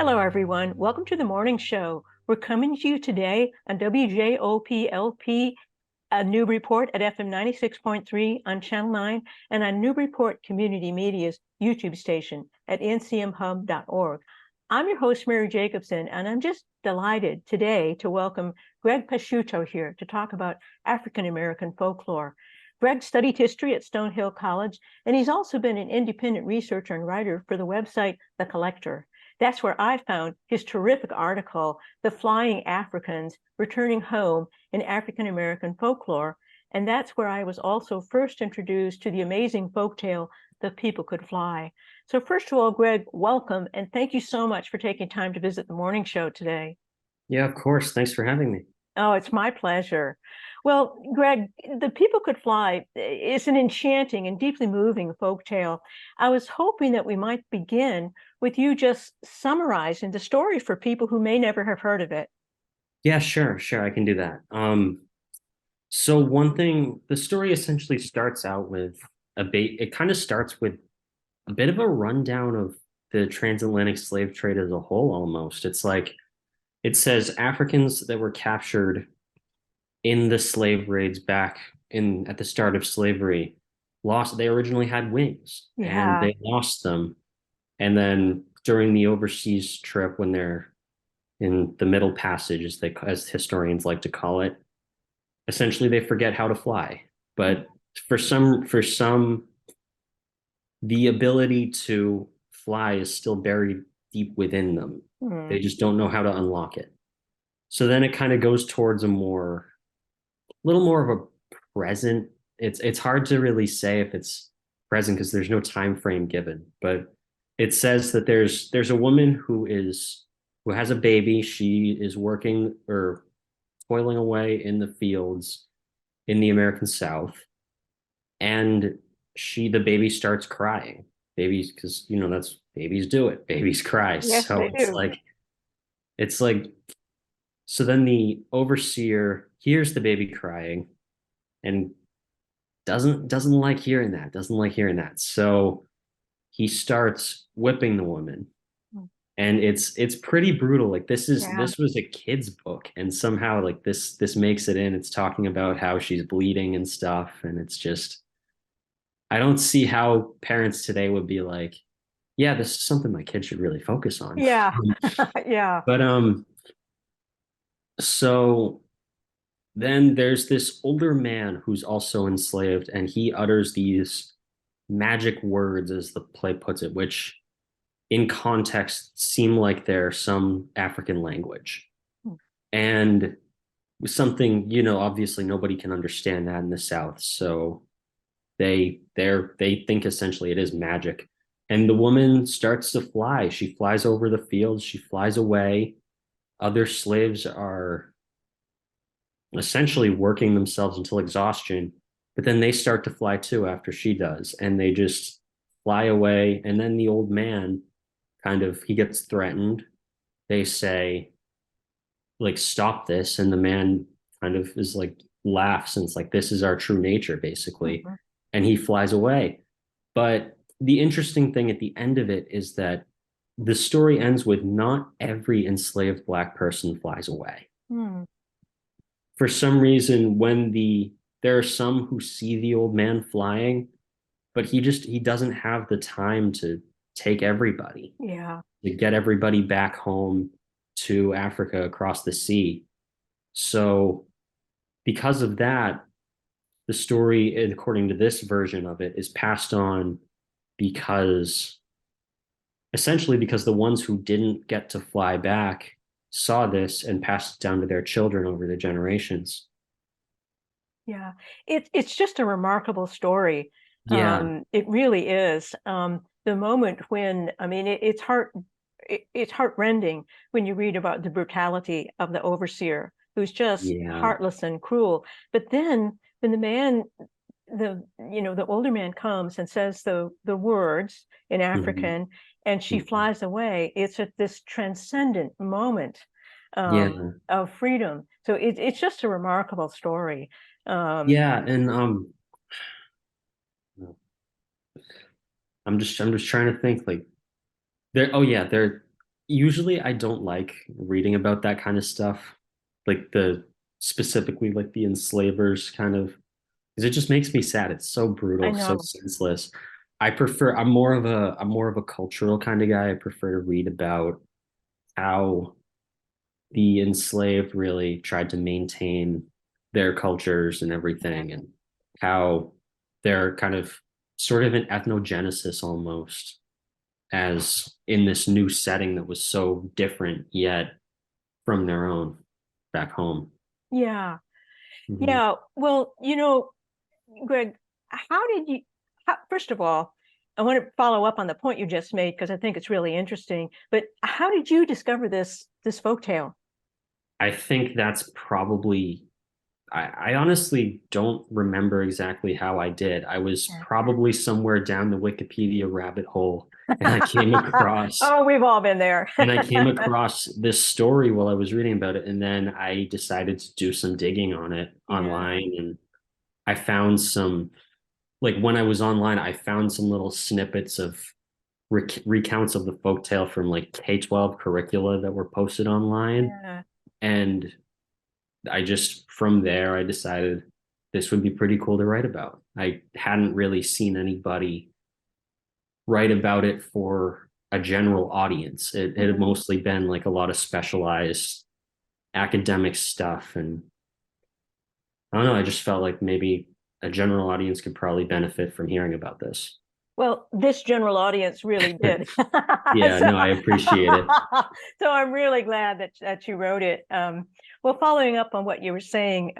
Hello, everyone. Welcome to the morning show. We're coming to you today on WJOPLP, a new report at FM 96.3 on Channel 9, and on New Report Community Media's YouTube station at ncmhub.org. I'm your host, Mary Jacobsen, and I'm just delighted today to welcome Greg Pasciuto here to talk about African American folklore. Greg studied history at Stonehill College, and he's also been an independent researcher and writer for the website The Collector. That's where I found his terrific article, The Flying Africans Returning Home in African American Folklore. And that's where I was also first introduced to the amazing folktale, The People Could Fly. So first of all, Greg, welcome, and thank you so much for taking time to visit the morning show today. Yeah, of course. Thanks for having me. Oh, it's my pleasure. Well, Greg, The People Could Fly is an enchanting and deeply moving folktale. I was hoping that we might begin with you just summarizing the story for people who may never have heard of it. Yeah, sure, I can do that. So one thing, the story essentially starts out with it kind of starts with a bit of a rundown of the transatlantic slave trade as a whole, almost. It's like it says Africans that were captured in the slave raids back in at the start of slavery they originally had wings and Yeah. they lost them. And then during the overseas trip, when they're in the Middle Passage, as historians like to call it, essentially they forget how to fly. But for some, the ability to fly is still buried deep within them. They just don't know how to unlock it. So then it kind of goes towards little more of a present. It's hard to really say if it's present because there's no time frame given, but it says that there's a woman who has a baby. She is working or toiling away in the fields in the American South, and the baby starts crying. Babies, because that's babies do it. Babies cry. Yes, So they do. it's like so then the overseer hears the baby crying and doesn't like hearing that. Doesn't like hearing that. So he starts whipping the woman, and it's pretty brutal. Like Yeah. this was a kid's book, and somehow like this makes it in. It's talking about how she's bleeding and stuff, and it's just I don't see how parents today would be like, yeah, this is something my kid should really focus on. Yeah. Yeah. But so then there's this older man who's also enslaved, and he utters these magic words, as the play puts it, which in context seem like they're some African language. And something, obviously nobody can understand that in the South. So they think essentially it is magic. And the woman starts to fly. She flies over the fields, she flies away. Other slaves are essentially working themselves until exhaustion, but then they start to fly too after she does, and they just fly away. And then the old man he gets threatened. They say, like, stop this. And the man kind of is like, laughs, and it's like, this is our true nature, basically. Mhm. And he flies away. But the interesting thing at the end of it is that the story ends with not every enslaved Black person flies away. Hmm. For some reason, there are some who see the old man flying, but he doesn't have the time to take everybody, Yeah. to get everybody back home to Africa across the sea. So because of that, the story, according to this version of it, is passed on because essentially because the ones who didn't get to fly back saw this and passed it down to their children over the generations. Yeah. It's just a remarkable story. Yeah. It really is. The moment when, I mean, it's heartrending when you read about the brutality of the overseer, who's just Yeah. heartless and cruel. But then when the older man comes and says the words in Mhm. African, and she Mhm. flies away, it's at this transcendent moment Yeah. of freedom. So it's just a remarkable story. Um, Yeah. And I'm just trying to think, like, there oh yeah, there usually I don't like reading about that kind of stuff, like the specifically like the enslavers kind of, because it just makes me sad. It's so I brutal, so know. senseless. I'm more of a cultural kind of guy. I prefer to read about how the enslaved really tried to maintain their cultures and Yeah. everything, and how they're kind of sort of an ethnogenesis almost, as in this new setting that was so different yet from their own back home. Yeah. Mhm. Yeah. Well, Greg, how did you, first of all, I want to follow up on the point you just made because I think it's really interesting. But how did you discover this folktale? I think that's probably, I honestly don't remember exactly how I did. I was Yeah. probably somewhere down the Wikipedia rabbit hole, and I came across Oh, we've all been there. and I came across this story while I was reading about it, and then I decided to do some digging on it Yeah. online, and I found some, like when I was online, I found some little snippets of recounts of the folktale from like K-12 curricula that were posted online, Yeah. and I just from there I decided this would be pretty cool to write about. I hadn't really seen anybody write about it for a general audience. It had Mhm. mostly been like a lot of specialized academic stuff. And I don't know, I just felt like maybe a general audience could probably benefit from hearing about this. Well, this general audience really did. Yeah, So, no, I appreciate it. so I'm really glad that you wrote it. Well, following up on what you were saying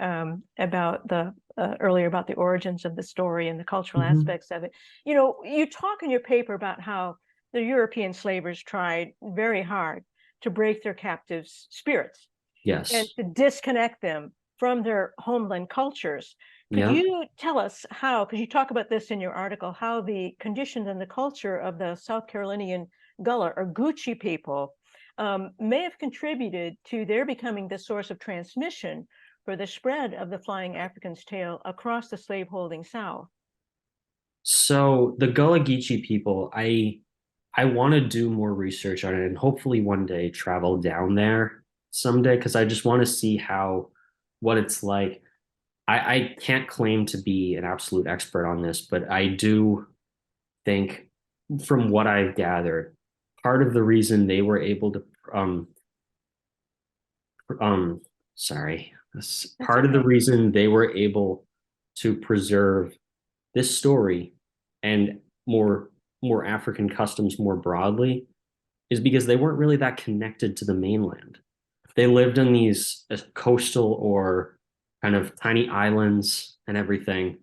about the earlier about the origins of the story and the cultural Mhm. aspects of it, you talk in your paper about how the European slavers tried very hard to break their captives' spirits and Yes. to disconnect them from their homeland cultures. Could Yeah. you tell us how, because you talk about this in your article, how the conditions and the culture of the South Carolinian Gullah or Gucci people may have contributed to their becoming the source of transmission for the spread of the flying African's tale across the slaveholding South? So the Gullah Geechee people, I want to do more research on it and hopefully one day travel down there someday, because I just want to see how what it's like. I can't claim to be an absolute expert on this, but I do think from what I've gathered, part of the reason they were able to um sorry, That's part of the okay. reason they were able to preserve this story and more African customs more broadly is because they weren't really that connected to the mainland. They lived in these coastal or kind of tiny islands and everything,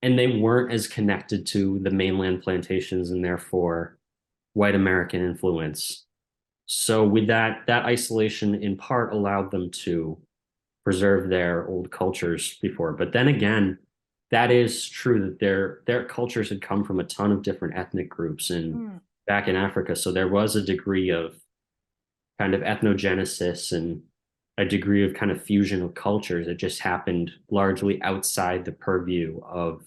and they weren't as connected to the mainland plantations and therefore white American influence. So with that isolation in part allowed them to preserve their old cultures before. But then again, that is true that their cultures had come from a ton of different ethnic groups in Mm, back in Africa. So there was a degree of kind of ethnogenesis and a degree of kind of fusion of cultures. It just happened largely outside the purview of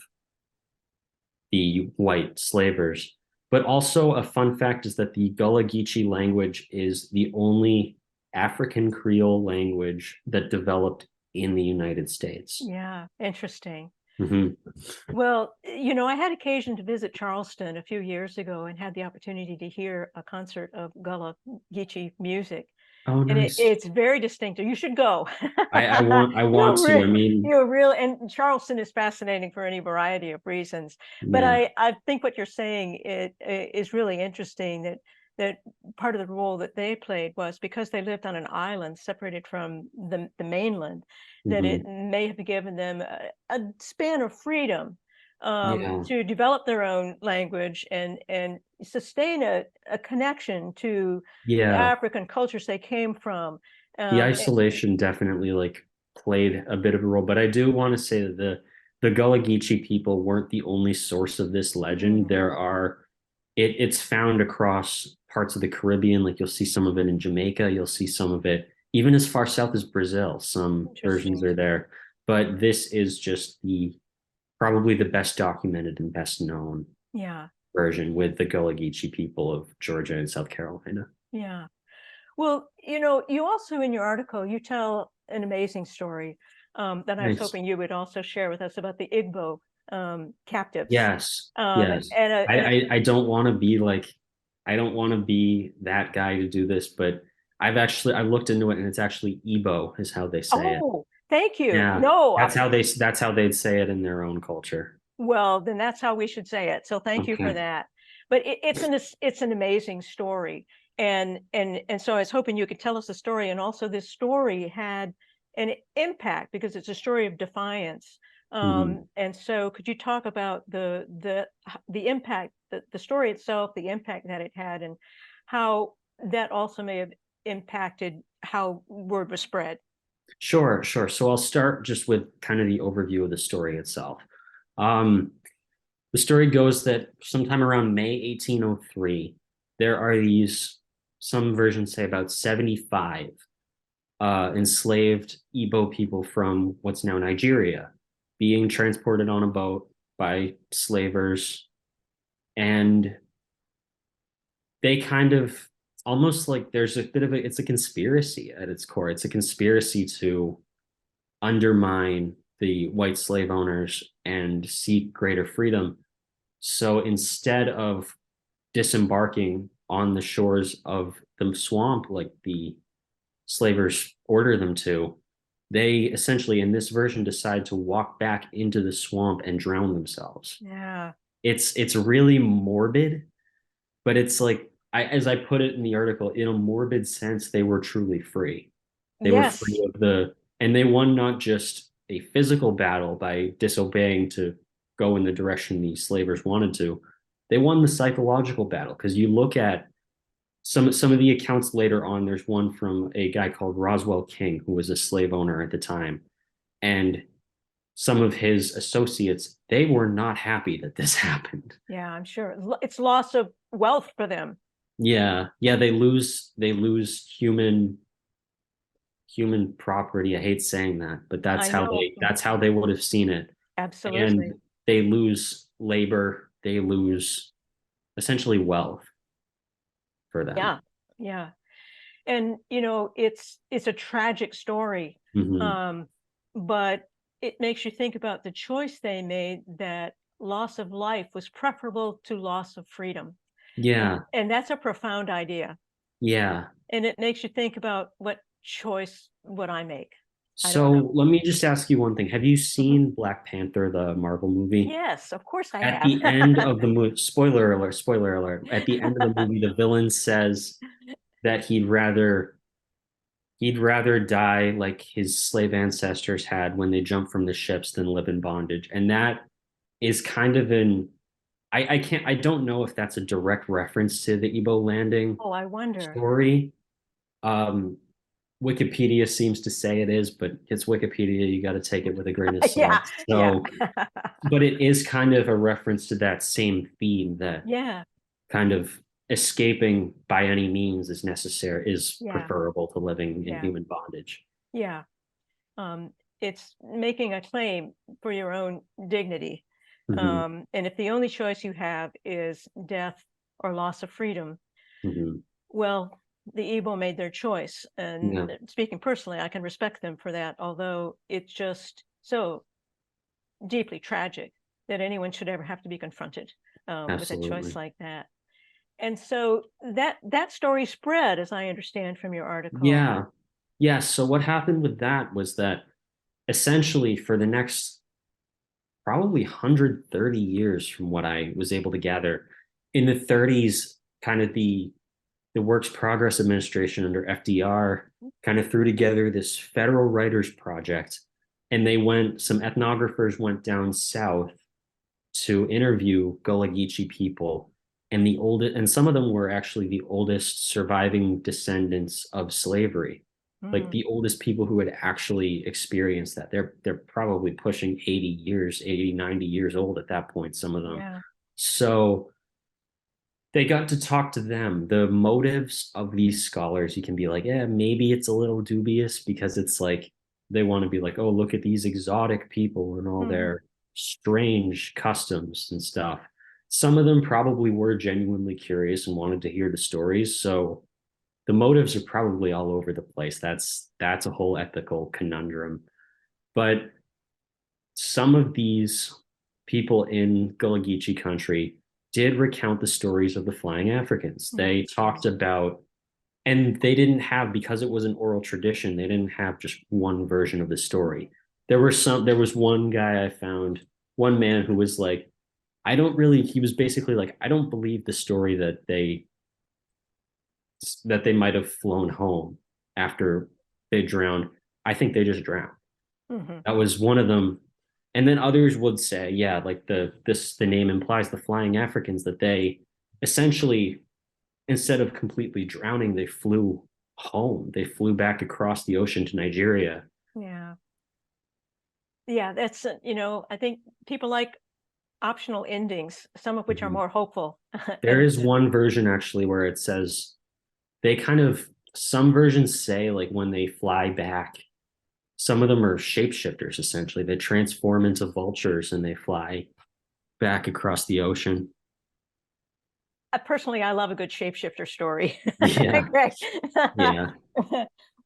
the white slavers. But also a fun fact is that the Gullah Geechee language is the only African Creole language that developed in the United States. yeah, interesting. Mhm. Well, I had occasion to visit Charleston a few years ago and had the opportunity to hear a concert of Gullah Geechee music. Oh, And nice. it's very distinctive. You should go. I want You'll to. re I mean, you'll really, and Charleston is fascinating for any variety of reasons. But yeah, I think what you're saying is really interesting that part of the role that they played was because they lived on an island separated from the mainland, that it hmm, may have given them a span of freedom yeah, to develop their own language and sustain a connection to the yeah. African cultures they came from. The Um, eh, isolation definitely like played a bit of a role, but I do want to say that the Gullah Geechee people weren't the only source of this legend. mm, There are it's found across parts of the Caribbean. Like you'll see some of it in Jamaica, you'll see some of it even as far south as Brazil. Some versions interesting. are there, but this is just the probably the best documented and best known Yeah, version with the Gullah Geechee people of Georgia and South Carolina. yeah. Well, you also in your article, you tell an amazing story that I was Nice. hoping you would also share with us about the Igbo captives. Yes, Um, yes. and, uh, and I don't want to be like, I don't want to be that guy to do this, but I looked into it and it's actually Igbo is how they say it. oh, thank you. Yeah, No, that's how they'd say it in their own culture. well, then that's how we should say it. So thank you for Okay. that. But it's an amazing story, and so I was hoping you could tell us the story, and also this story had an impact because it's a story of defiance. Mhm. And so could you talk about the impact, the story itself, the impact that it had, and how that also may have impacted how word was spread? Sure, sure. So I'll start just with kind of the overview of the story itself. Um, the story goes that sometime around May 1803, there are these, some versions say about 75 enslaved Igbo people from what's now Nigeria being transported on a boat by slavers. And they kind of almost like there's a bit of it's a conspiracy at its core. It's a conspiracy to undermine the white slave owners and seek greater freedom. So instead of disembarking on the shores of the swamp like the slavers order them to, they essentially in this version decide to walk back into the swamp and drown themselves. Yeah. It's really morbid, but it's like as I put it in the article, in a morbid sense, they were truly free. They were Yes. free of and they won not just a physical battle by disobeying to go in the direction the slavers wanted to. They won the psychological battle because you look at some of the accounts later on. There's one from a guy called Roswell King, who was a slave owner at the time, and some of his associates, they were not happy that this happened. Yeah, I'm sure it's loss of wealth for them. Yeah, yeah, they lose human property. I hate saying that, but I know. that's how they would have seen it. And Absolutely. they lose labor, they lose essentially wealth for them. Yeah. Yeah. And it's a tragic story. Hmm. Um, but it makes you think about the choice they made, that loss of life was preferable to loss of freedom. And Yeah, and that's a profound idea. yeah. And it makes you think about what choice would I make? I don't know. So let me just ask you one thing. Have you Mhm. seen Black Panther, the Marvel movie? Yes, of course I At have. the end of the movie, spoiler alert, at the end of the movie, the villain says that he'd rather die like his slave ancestors had when they jumped from the ships than live in bondage. And that is kind of I don't know if that's a direct reference to the Igbo landing Oh, I wonder. story. Um, Wikipedia seems to say it is, but it's Wikipedia. You got to take it with a grain of Yeah, salt. yeah. So, but it is kind of a reference to that same theme that Yeah, kind of escaping by any means is necessary, is yeah, preferable to living in yeah, human bondage. yeah. It's making a claim for your own dignity. Hmm. And if the only choice you have is death or loss of freedom, Hmm. well, the Igbo made their choice. And Yeah, speaking personally, I can respect them for that, although it's just so deeply tragic that anyone should ever have to be confronted with a choice absolutely. like that. And so that story spread, as I understand from your article. Yeah. Yeah. So what happened with that was that essentially for the next probably 130 years from what I was able to gather, in the 30s, kind of the Works Progress Administration under FDR kind of threw together this federal writers project. And some ethnographers went down south to interview Gullah Geechee people. And some of them were actually the oldest surviving descendants of slavery, like Mm, the oldest people who had actually experienced that. They're probably pushing 80 years, 80, 90 years old at that point, some of them. yeah. So they got to talk to them. The motives of these scholars, you can be like, yeah, maybe it's a little dubious because it's like they want to be like, oh, look at these exotic people and all Mm, their strange customs and stuff. Some of them probably were genuinely curious and wanted to hear the stories. So the motives are probably all over the place. That's a whole ethical conundrum. But some of these people in Gullah Geechee country did recount the stories of the flying Africans. They talked about, and they didn't have, because it was an oral tradition, they didn't have just one version of the story. There was one guy I found, one man who was like, he was basically like, I don't believe the story that they might have flown home after they drowned. I think they just drowned. Mm-hmm. That was one of them. And then others would say, yeah, like the name implies, the flying Africans, that they essentially, instead of completely drowning, they flew home. They flew back across the ocean to Nigeria. Yeah. Yeah, that's, I think people like optional endings, some of which are more hopeful. There is one version actually where it says some versions say like when they fly back, some of them are shapeshifters essentially. They transform into vultures and they fly back across the ocean. Personally, I love a good shapeshifter story. Yeah. Greg. Yeah.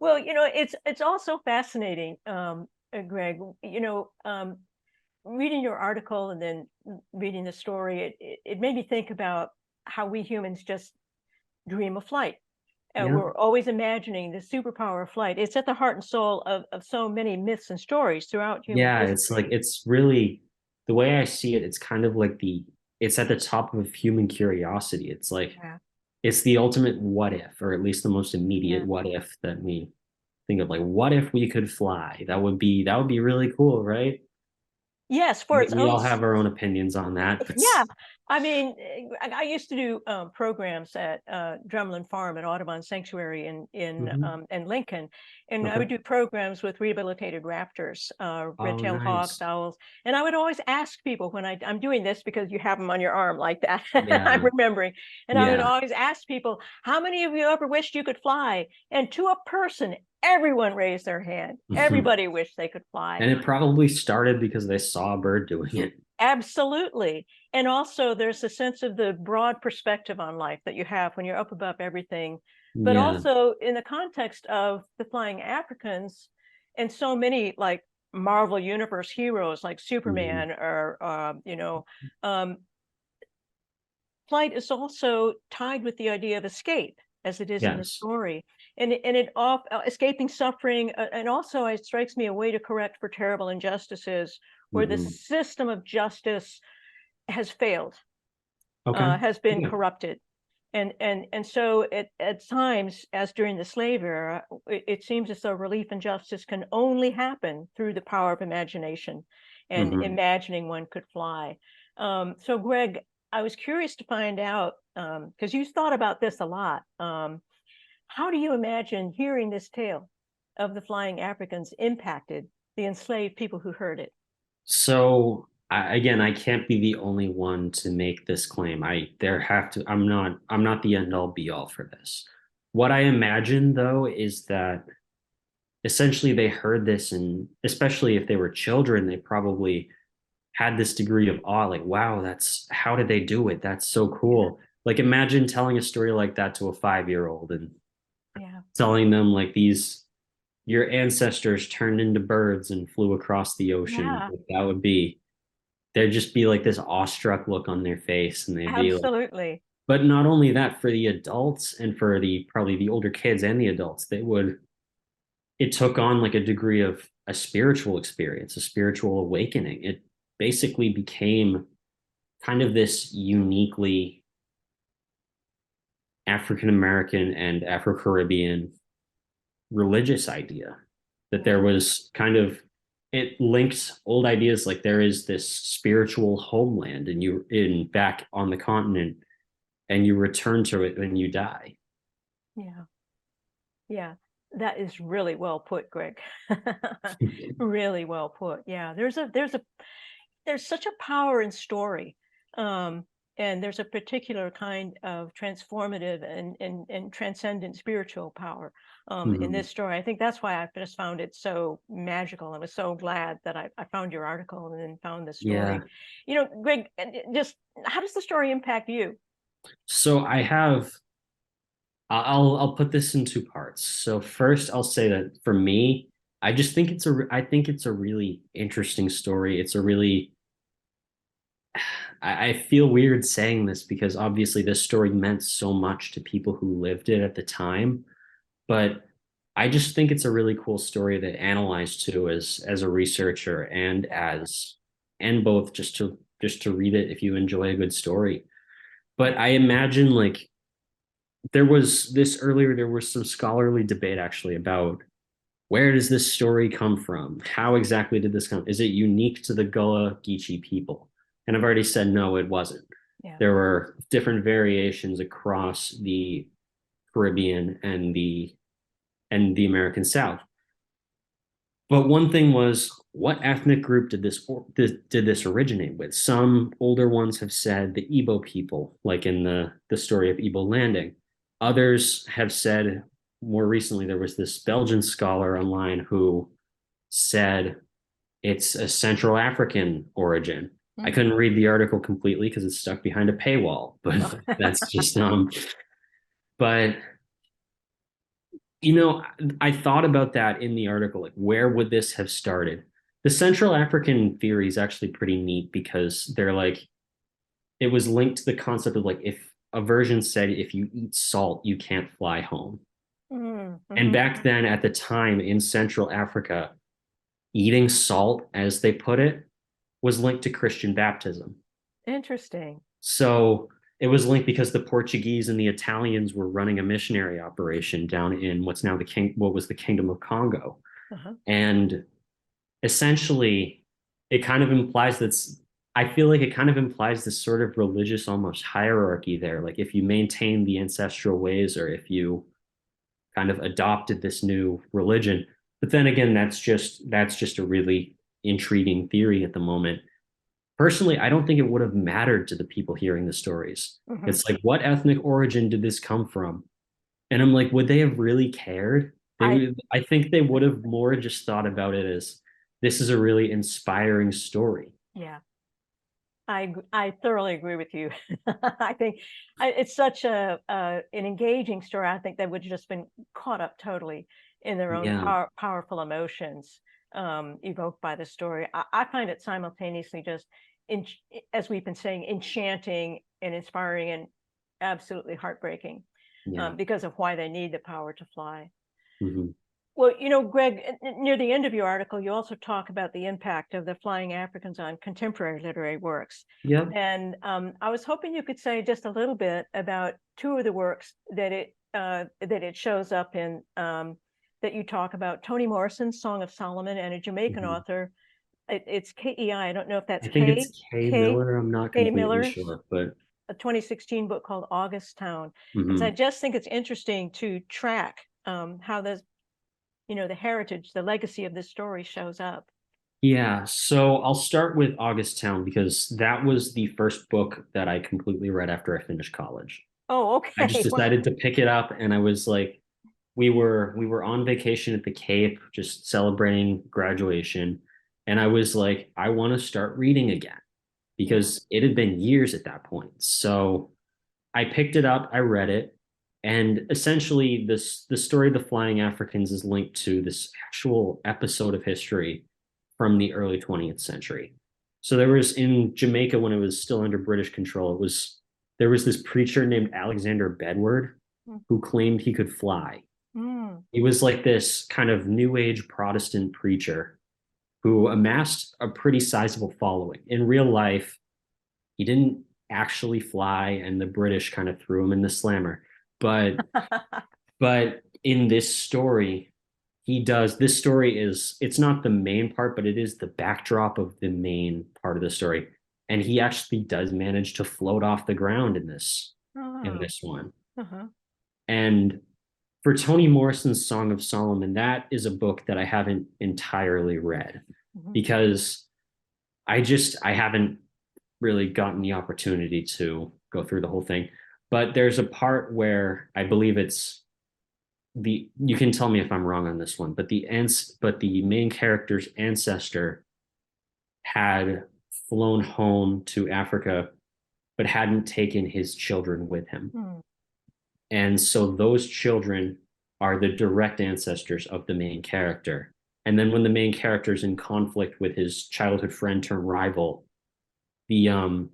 Well, it's also fascinating, Greg. Reading your article and then reading the story, it made me think about how we humans just dream of flight. Yeah. We're always imagining the superpower of flight. It's at the heart and soul of so many myths and stories throughout human Yeah, history. it's like, it's really, the way I see it, it's kind of like it's at the top of human curiosity. It's like, Yeah. it's the ultimate what if, or at least the most immediate Yeah. what if that we think of. Like, what if we could fly? That would be really cool, right? Yes, for its We own. all have our own opinions on that. Yeah, I mean, I used to do programs at Drumlin Farm at Audubon Sanctuary in Lincoln, and I Okay. would do programs with rehabilitated raptors, Oh, red-tailed hawks, nice. owls, and I would always ask people when I'm doing this because you have them on your arm like that. I'm Yeah. remembering, and I would Yeah. always ask people, "How many of you ever wished you could fly?" And to a person, everyone raised their hand. Mhm. Everybody wished they could fly. And it probably started because they saw a bird doing it. Absolutely. And also there's a sense of the broad perspective on life that you have when you're up above everything. But Yeah. also in the context of the flying Africans and so many like Marvel Universe heroes like Mhm. Superman or um, flight is also tied with the idea of escape as it is in the Yes. story. And it off escaping suffering, and also it strikes me a way to correct for terrible injustices where the Mhm. system of justice has failed, Okay. has been Yeah. corrupted. And so at times, as during the slave era, it seems as though relief and justice can only happen through the power of imagination and Mhm. imagining one could fly. So Greg, I was curious to find out, because you thought about this a lot. How do you imagine hearing this tale of the flying Africans impacted the enslaved people who heard it? So again, I can't be the only one to make this claim. I'm not the end all be all for this. What I imagine though is that essentially they heard this, and especially if they were children, they probably had this degree of awe, like, wow, how did they do it? That's so Yeah, cool. Like imagine telling a story like that to a 5-year-old and yeah, telling them like these your ancestors turned into birds and flew across the ocean. yeah, Like, there'd just be like this awestruck look on their face, and they'd be like, absolutely. but not only that, for the adults and for the probably the older kids and the adults, it took on like a degree of a spiritual experience, a spiritual awakening. It basically became kind of this uniquely African American and Afro Caribbean religious idea that there Yeah. was kind of, it links old ideas like there is this spiritual homeland and you in back on the continent and you return to it when you die. Yeah. Yeah. That is really well put, Greg. Really well put. Yeah. There's such a power in story. And there's a particular kind of transformative and transcendent spiritual power in Mhm. this story. I think that's why I just found it so magical. I was so glad that I found your article and then found this Yeah. story. Greg, just how does the story impact you? So I'll put this in two parts. So first, I'll say that for me, I think it's a really interesting story. It's a really I feel weird saying this because obviously this story meant so much to people who lived it at the time, but I just think it's a really cool story to analyze too as a researcher and as and both just to read it if you enjoy a good story. But I imagine like there was some scholarly debate actually about where does this story come from? How exactly did this come? Is it unique to the Gullah Geechee people? And I've already said no, it wasn't. Yeah. There were different variations across the Caribbean and the American South. But one thing was, what ethnic group did this originate with? Some older ones have said the Igbo people, like in the story of Igbo landing. Others have said more recently there was this Belgian scholar online who said it's a Central African origin. I couldn't read the article completely because it's stuck behind a paywall, but that's just but you know, I thought about that in the article. Like, where would this have started? The Central African theory is actually pretty neat because they're like, it was linked to the concept of like, if a version said, if you eat salt, you can't fly home. Mm-hmm. And back then, at the time in Central Africa, eating salt, as they put it, was linked to Christian baptism. Interesting. So it was linked because the Portuguese and the Italians were running a missionary operation down in what was the Kingdom of Congo. Uh-huh. And essentially, it kind of implies I feel like it kind of implies this sort of religious almost hierarchy there. Like if you maintain the ancestral ways or if you kind of adopted this new religion. But then again, that's just a really intriguing theory at the moment. Personally, I don't think it would have mattered to the people hearing the stories. Mm-hmm. It's like, what ethnic origin did this come from? And I'm like, would they have really cared? I I think they would have more just thought about it as this is a really inspiring story. Yeah. I thoroughly agree with you. I think it's such an engaging story. I think they would have just been caught up totally in their own Yeah. powerful emotions evoked by the story. I find it simultaneously just, in, as we've been saying, enchanting and inspiring and absolutely heartbreaking Yeah. because of why they need the power to fly. Mhm. Well, Greg, near the end of your article, you also talk about the impact of the flying Africans on contemporary literary works. Yep. And I was hoping you could say just a little bit about two of the works that it shows up in, that you talk about: Toni Morrison's Song of Solomon, and a Jamaican Mhm. author. It's Kei. I don't know if that's I think it's Kay K Miller. I'm not Kay completely Miller, sure, but a 2016 book called August Town. And so I mhm. just think it's interesting to track how the heritage, the legacy of this story shows up. Yeah, so I'll start with August Town because that was the first book that I completely read after I finished college. Oh, I just okay. Well, decided to pick it up and I was like we were on vacation at the Cape just celebrating graduation and I was like I want to start reading again yeah. because it had been years at that point. So I picked it up, I read it, and essentially the story of the Flying Africans is linked to this actual episode of history from the early 20th century. So there was in Jamaica when it was still under British control, there was this preacher named Alexander Bedward who claimed he could fly. Mm. He was like this kind of new age Protestant preacher who amassed a pretty sizable following. In real life, he didn't actually fly, and the British kind of threw him in the slammer. But but in this story, he does. This story is it's not the main part, but it is the backdrop of the main part of the story. And he actually does manage to float off the ground in Oh. this one. Uh-huh. And for Toni Morrison's Song of Solomon, that is a book that I haven't entirely read Mhm. because I haven't really gotten the opportunity to go through the whole thing. But there's a part where I believe it's you can tell me if I'm wrong on this one, but the main character's ancestor had flown home to Africa, but hadn't taken his children with him. Mm. And so those children are the direct ancestors of the main character. And then when the main character is in conflict with his childhood friend turned rival, the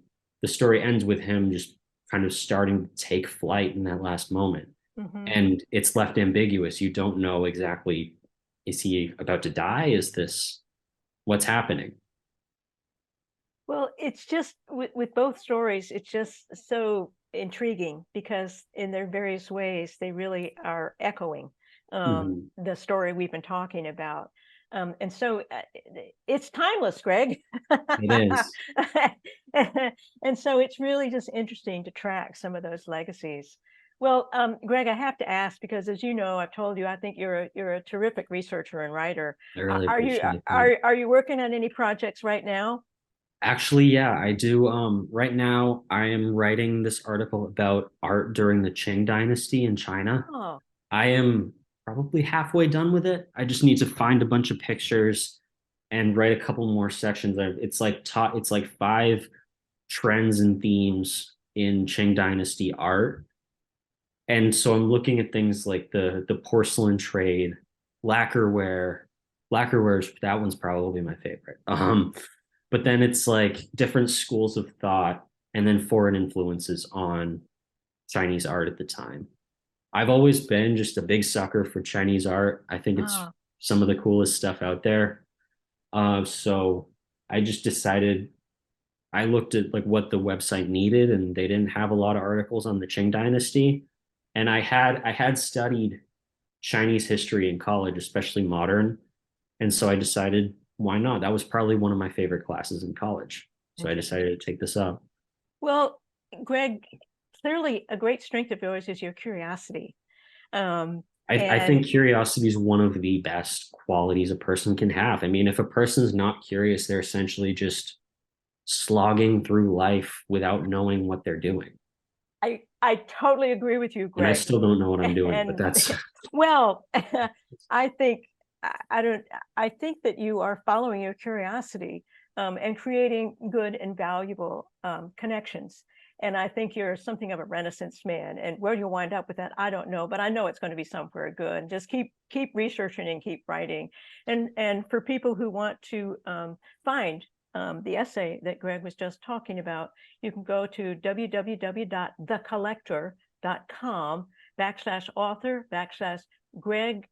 story ends with him just kind of starting to take flight in that last moment. Mhm. And it's left ambiguous. You don't know exactly, is he about to die? Is this what's happening? Well, it's just with both stories, it's just so intriguing because in their various ways, they really are echoing Mhm. the story we've been talking about. And so it's timeless, Greg. It is. And so it's really just interesting to track some of those legacies. Well, Greg, I have to ask because, as you know, I've told you, I think you're a terrific researcher and writer. I really Are you appreciate that. are you working on any projects right now? Actually, yeah, I do. Right now, I am writing this article about art during the Qing Dynasty in China. Oh, I am probably halfway done with it. I just need to find a bunch of pictures and write a couple more sections. It's like five trends and themes in Qing Dynasty art. And so I'm looking at things like the porcelain trade, lacquerware. Lacquerware, that one's probably my favorite. But then it's like different schools of thought and then foreign influences on Chinese art at the time. I've always been just a big sucker for Chinese art. I think it's ah, some of the coolest stuff out there. So I just decided I looked at like what the website needed, and they didn't have a lot of articles on the Qing Dynasty. And I had studied Chinese history in college, especially modern, and so I decided why not? That was probably one of my favorite classes in college. So I interesting. decided to take this up. Well, Greg, clearly a great strength of yours is your curiosity. Um, I and think curiosity is one of the best qualities a person can have. I mean, if a person's not curious, they're essentially just slogging through life without knowing what they're doing. I totally agree with you, And I Greg. still don't know what I'm doing, but And that's well, I think I don't I think that you are following your curiosity and creating good and valuable connections. And I think you're something of a Renaissance man. And where you'll wind up with that, I don't know, but I know it's going to be somewhere good. Just keep researching and keep writing. And for people who want to find the essay that Greg was just talking about, you can go to www.thecollector.com/author/Greg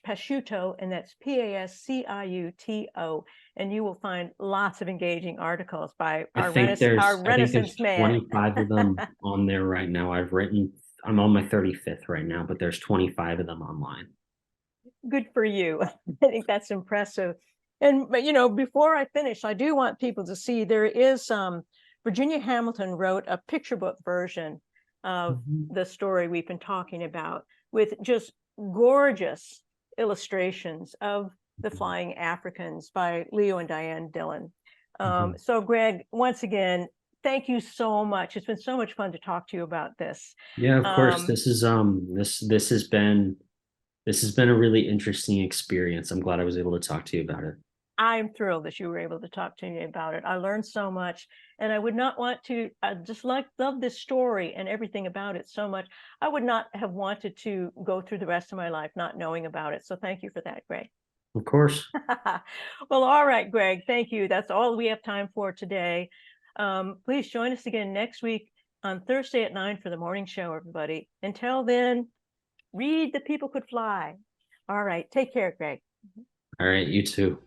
Pasciuto, and that's Pasciuto, and you will find lots of engaging articles by our I think there's Renaissance man. 25 of them on there right now. I'm on my 35th right now, but there's 25 of them online. Good for you. I think that's impressive. And but before I finish, I do want people to see there is Virginia Hamilton wrote a picture book version of Mhm. the story we've been talking about with just gorgeous illustrations of the Flying Africans by Leo and Diane Dillon. Mhm. So Greg, once again, thank you so much. It's been so much fun to talk to you about this. Yeah, of course. Um, This has been a really interesting experience. I'm glad I was able to talk to you about it. I'm thrilled that you were able to talk to me about it. I learned so much, and I would not want to. I just love this story and everything about it so much. I would not have wanted to go through the rest of my life not knowing about it. So thank you for that, Greg. Of course. Well, all right, Greg. Thank you. That's all we have time for today. Please join us again next week on Thursday at 9 for the morning show, everybody. Until then, read The People Could Fly. All right. Take care, Greg. All right, you too.